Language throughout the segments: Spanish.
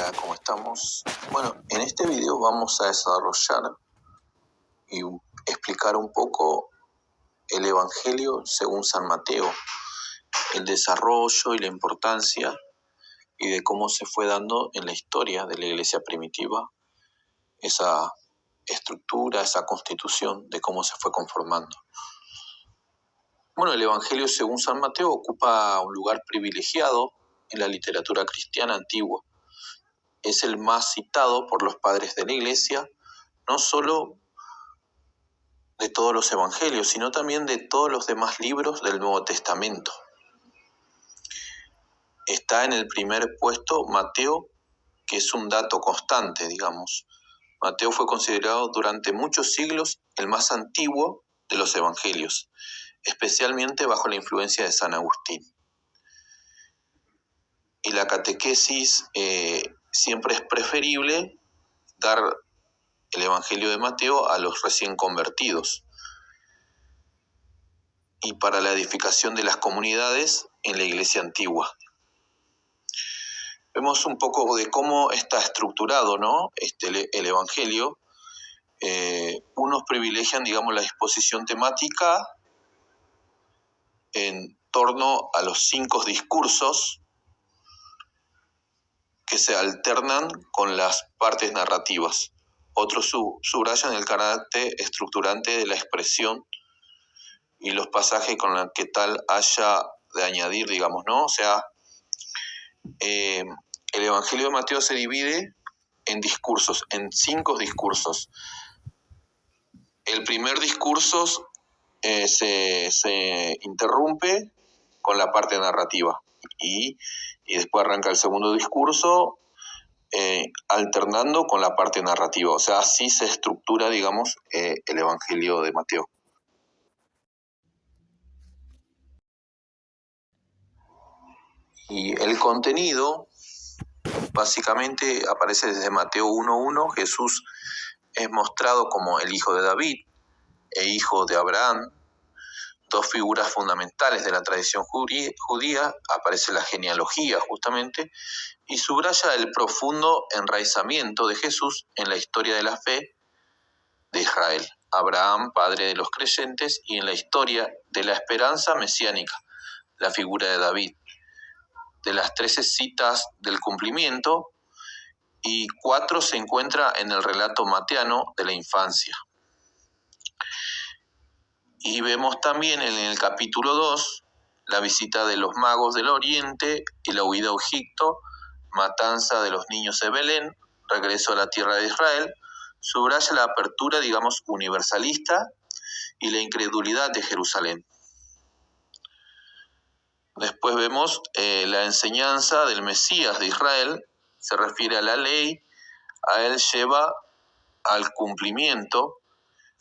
Hola, ¿cómo estamos? Bueno, en este video vamos a desarrollar y explicar un poco el Evangelio según San Mateo, el desarrollo y la importancia y de cómo se fue dando en la historia de la iglesia primitiva esa estructura, esa constitución de cómo se fue conformando. Bueno, el Evangelio según San Mateo ocupa un lugar privilegiado en la literatura cristiana antigua. Es el más citado por los padres de la iglesia, no solo de todos los evangelios, sino también de todos los demás libros del Nuevo Testamento. Está en el primer puesto Mateo, que es un dato constante, digamos. Mateo fue considerado durante muchos siglos el más antiguo de los evangelios, especialmente bajo la influencia de San Agustín. Y la catequesis siempre es preferible dar el Evangelio de Mateo a los recién convertidos y para la edificación de las comunidades en la iglesia antigua. Vemos un poco de cómo está estructurado, ¿no? El Evangelio. Unos privilegian, digamos, la exposición temática en torno a los 5 discursos que se alternan con las partes narrativas. Otros subrayan el carácter estructurante de la expresión y los pasajes con los que tal haya de añadir, digamos, ¿no? O sea, el Evangelio de Mateo se divide en discursos, en 5 discursos. El primer discurso se interrumpe con la parte narrativa y después arranca el segundo discurso alternando con la parte narrativa. O sea, así se estructura, digamos, el Evangelio de Mateo. Y el contenido básicamente aparece desde Mateo 1:1. Jesús es mostrado como el hijo de David e hijo de Abraham, 2 figuras fundamentales de la tradición judía. Aparece la genealogía justamente y subraya el profundo enraizamiento de Jesús en la historia de la fe de Israel. Abraham, padre de los creyentes, y en la historia de la esperanza mesiánica, la figura de David. De las 13 citas del cumplimiento, y 4 se encuentra en el relato mateano de la infancia. Y vemos también en el capítulo 2 la visita de los magos del oriente y la huida a Egipto, matanza de los niños de Belén, regreso a la tierra de Israel. Subraya la apertura, digamos, universalista y la incredulidad de Jerusalén. Después vemos la enseñanza del Mesías de Israel, se refiere a la ley, a él lleva al cumplimiento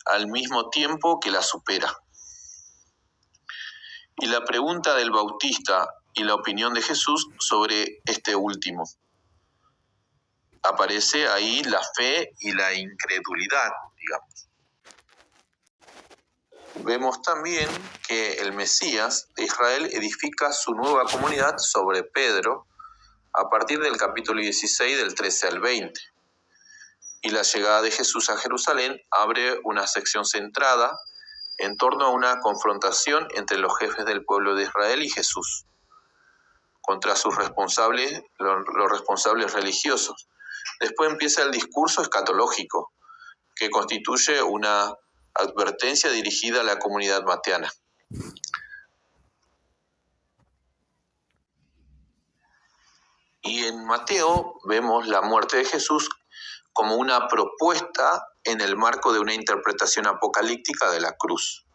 al mismo tiempo que la supera. Y la pregunta del Bautista y la opinión de Jesús sobre este último. Aparece ahí la fe y la incredulidad, digamos. Vemos también que el Mesías de Israel edifica su nueva comunidad sobre Pedro a partir del capítulo 16, del 13 al 20. Y la llegada de Jesús a Jerusalén abre una sección centrada en torno a una confrontación entre los jefes del pueblo de Israel y Jesús, contra sus responsables, los responsables religiosos. Después empieza el discurso escatológico, que constituye una advertencia dirigida a la comunidad mateana. Y en Mateo vemos la muerte de Jesús como una propuesta en el marco de una interpretación apocalíptica de la cruz.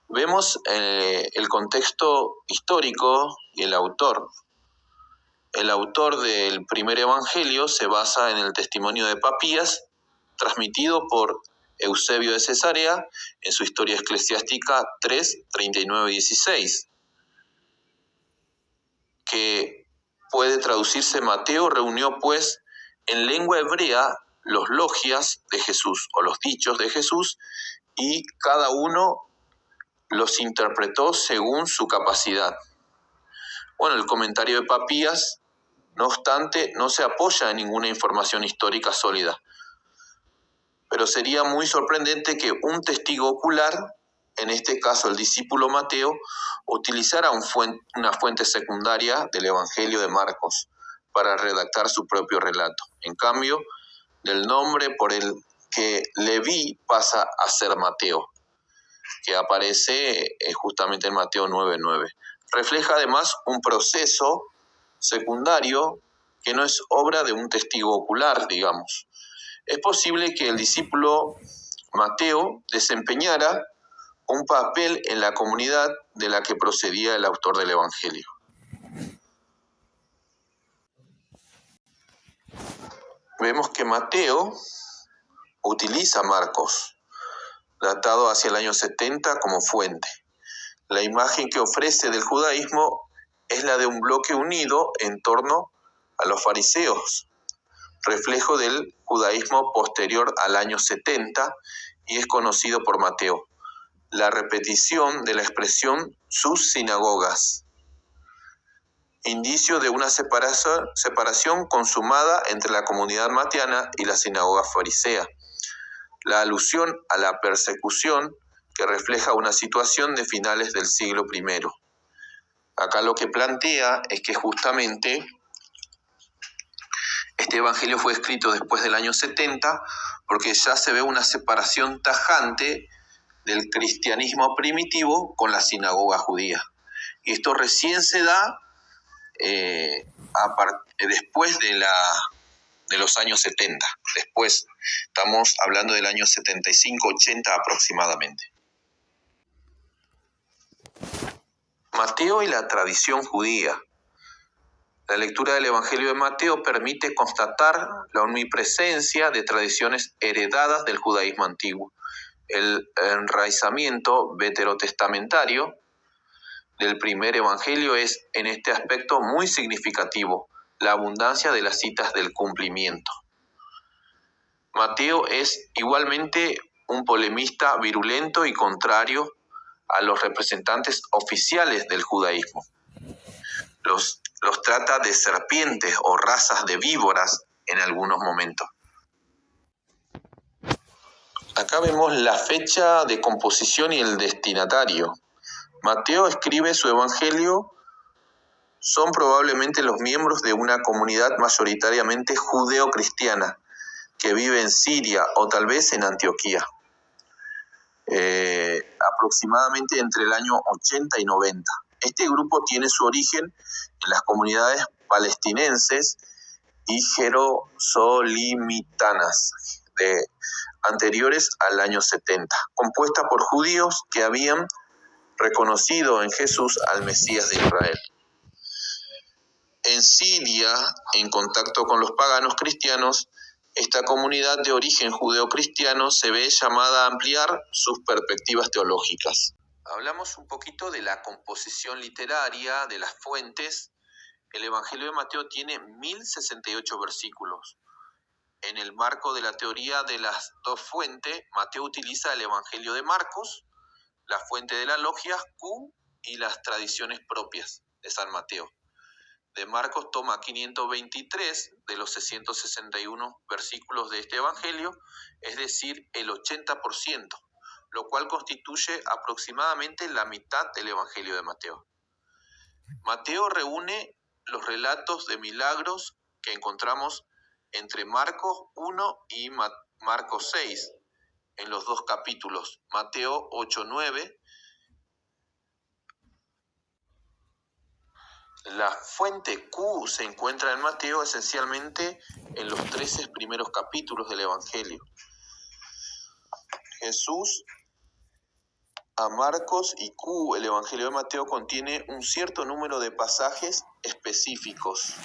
Vemos el contexto histórico y el autor. El autor del primer evangelio se basa en el testimonio de Papías, transmitido por Eusebio de Cesarea en su historia eclesiástica 3, 39 y 16, que puede traducirse: Mateo reunió pues en lengua hebrea los logias de Jesús o los dichos de Jesús, y cada uno los interpretó según su capacidad. Bueno, el comentario de Papías No obstante, no se apoya en ninguna información histórica sólida. Pero sería muy sorprendente que un testigo ocular, en este caso el discípulo Mateo, utilizara una fuente secundaria del Evangelio de Marcos para redactar su propio relato. En cambio, del nombre por el que Leví pasa a ser Mateo, que aparece justamente en Mateo 9:9. Refleja además un proceso secundario que no es obra de un testigo ocular, digamos. Es posible que el discípulo Mateo desempeñara un papel en la comunidad de la que procedía el autor del Evangelio. Vemos que Mateo utiliza a Marcos, datado hacia el año 70, como fuente. La imagen que ofrece del judaísmo es la de un bloque unido en torno a los fariseos, reflejo del judaísmo posterior al año 70 y es conocido por Mateo. La repetición de la expresión sus sinagogas, indicio de una separación consumada entre la comunidad matiana y la sinagoga farisea. La alusión a la persecución que refleja una situación de finales del siglo I. Acá lo que plantea es que justamente este evangelio fue escrito después del año 70 porque ya se ve una separación tajante del cristianismo primitivo con la sinagoga judía. Y esto recién se da después de los años 70. Después, estamos hablando del año 75-80 aproximadamente. Mateo y la tradición judía. La lectura del Evangelio de Mateo permite constatar la omnipresencia de tradiciones heredadas del judaísmo antiguo. El enraizamiento veterotestamentario del primer evangelio es en este aspecto muy significativo, la abundancia de las citas del cumplimiento. Mateo es igualmente un polemista virulento y contrario a los representantes oficiales del judaísmo. Los trata de serpientes o razas de víboras en algunos momentos. Acá vemos la fecha de composición y el destinatario. Mateo escribe su evangelio, son probablemente los miembros de una comunidad mayoritariamente judeo-cristiana que vive en Siria o tal vez en Antioquía, aproximadamente entre el año 80 y 90. Este grupo tiene su origen en las comunidades palestinenses y jerosolimitanas anteriores al año 70, compuesta por judíos que habían reconocido en Jesús al Mesías de Israel. En Siria, en contacto con los paganos cristianos, esta comunidad de origen judeo-cristiano se ve llamada a ampliar sus perspectivas teológicas. Hablamos un poquito de la composición literaria, de las fuentes. El Evangelio de Mateo tiene 1068 versículos. En el marco de la teoría de las dos fuentes, Mateo utiliza el Evangelio de Marcos, la fuente de la logia Q y las tradiciones propias de San Mateo. De Marcos toma 523 de los 661 versículos de este Evangelio, es decir, el 80%, lo cual constituye aproximadamente la mitad del Evangelio de Mateo. Mateo reúne los relatos de milagros que encontramos entre Marcos 1 y Marcos 6, en los dos capítulos, Mateo 8-9. La fuente Q se encuentra en Mateo esencialmente en los 13 primeros capítulos del Evangelio. Jesús a Marcos y Q, el Evangelio de Mateo contiene un cierto número de pasajes específicos.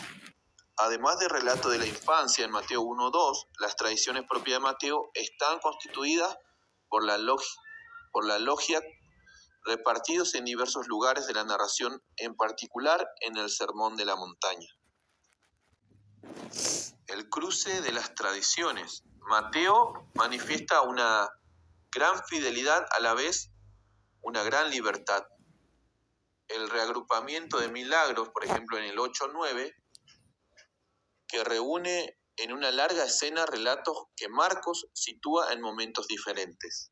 Además del relato de la infancia en Mateo 1-2, las tradiciones propias de Mateo están constituidas por la logia repartidos en diversos lugares de la narración, en particular en el Sermón de la Montaña. El cruce de las tradiciones. Mateo manifiesta una gran fidelidad, a la vez una gran libertad. El reagrupamiento de milagros, por ejemplo en el 8-9, que reúne en una larga escena relatos que Marcos sitúa en momentos diferentes.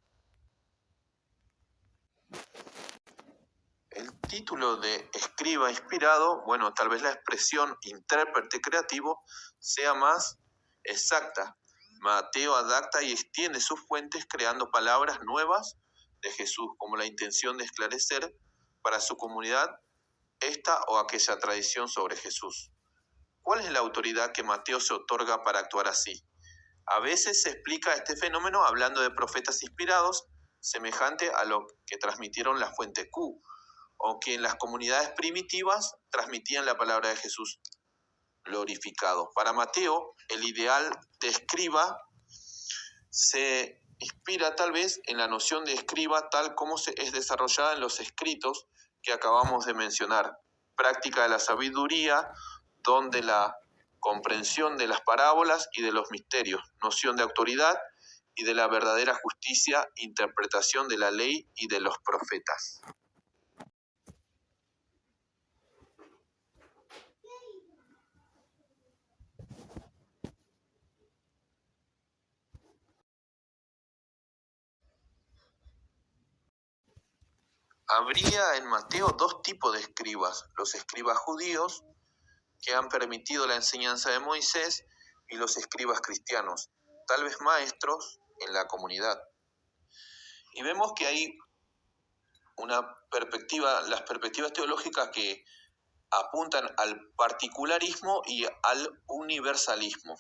El título de escriba inspirado, bueno, tal vez la expresión intérprete creativo sea más exacta. Mateo adapta y extiende sus fuentes creando palabras nuevas de Jesús como la intención de esclarecer para su comunidad esta o aquella tradición sobre Jesús. ¿Cuál es la autoridad que Mateo se otorga para actuar así? A veces se explica este fenómeno hablando de profetas inspirados, semejante a lo que transmitieron la fuente Q, o que en las comunidades primitivas transmitían la palabra de Jesús glorificado. Para Mateo, el ideal de escriba se inspira tal vez en la noción de escriba tal como es desarrollada en los escritos que acabamos de mencionar. Práctica de la sabiduría, donde la comprensión de las parábolas y de los misterios, noción de autoridad y de la verdadera justicia, interpretación de la ley y de los profetas. Habría en Mateo dos tipos de escribas: los escribas judíos, que han permitido la enseñanza de Moisés, y los escribas cristianos, tal vez maestros en la comunidad. Y vemos que hay las perspectivas teológicas que apuntan al particularismo y al universalismo.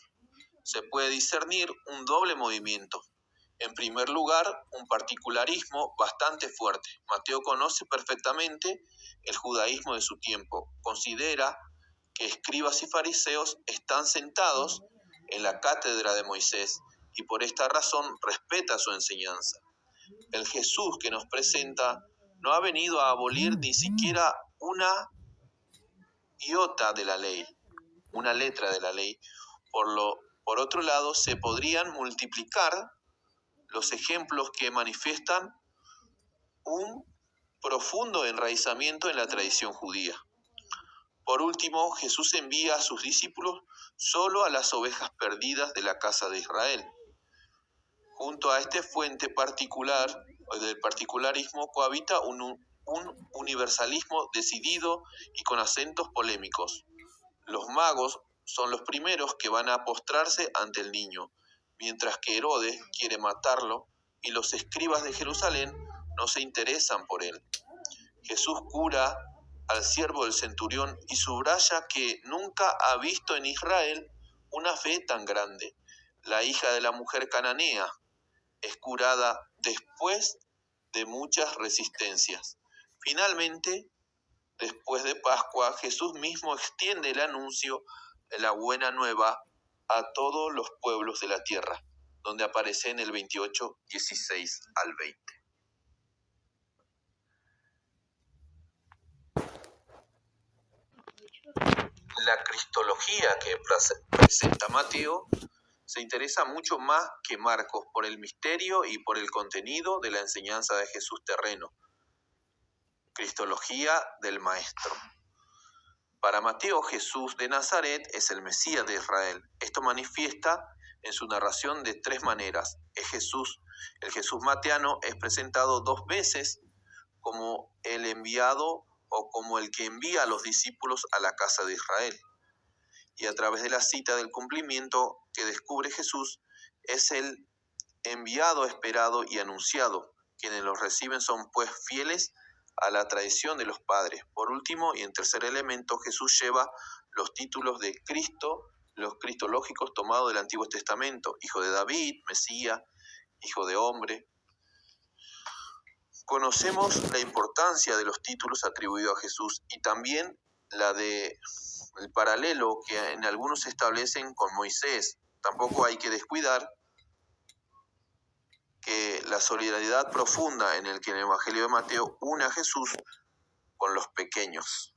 Se puede discernir un doble movimiento. En primer lugar, un particularismo bastante fuerte. Mateo conoce perfectamente el judaísmo de su tiempo. Considera que escribas y fariseos están sentados en la cátedra de Moisés y por esta razón respeta su enseñanza. El Jesús que nos presenta no ha venido a abolir ni siquiera una iota de la ley, una letra de la ley. Por otro lado, se podrían multiplicar los ejemplos que manifiestan un profundo enraizamiento en la tradición judía. Por último, Jesús envía a sus discípulos solo a las ovejas perdidas de la casa de Israel. Junto a esta fuente particular del particularismo cohabita un universalismo decidido y con acentos polémicos. Los magos son los primeros que van a postrarse ante el niño, mientras que Herodes quiere matarlo y los escribas de Jerusalén no se interesan por él. Jesús cura al siervo del centurión y subraya que nunca ha visto en Israel una fe tan grande. La hija de la mujer cananea es curada después de muchas resistencias. Finalmente, después de Pascua, Jesús mismo extiende el anuncio de la buena nueva a todos los pueblos de la tierra, donde aparece en el 28, 16 al 20. La cristología que presenta Mateo se interesa mucho más que Marcos por el misterio y por el contenido de la enseñanza de Jesús terreno. Cristología del Maestro. Para Mateo, Jesús de Nazaret es el Mesías de Israel. Esto manifiesta en su narración de tres maneras. El Jesús mateano es presentado dos veces como el enviado o como el que envía a los discípulos a la casa de Israel. Y a través de la cita del cumplimiento que descubre Jesús, es el enviado esperado y anunciado. Quienes los reciben son pues fieles a la tradición de los padres. Por último, y en tercer elemento, Jesús lleva los títulos de Cristo, los cristológicos tomados del Antiguo Testamento: Hijo de David, Mesías, Hijo de Hombre. Conocemos la importancia de los títulos atribuidos a Jesús y también el paralelo que en algunos se establecen con Moisés. Tampoco hay que descuidar que la solidaridad profunda en el que en el Evangelio de Mateo une a Jesús con los pequeños.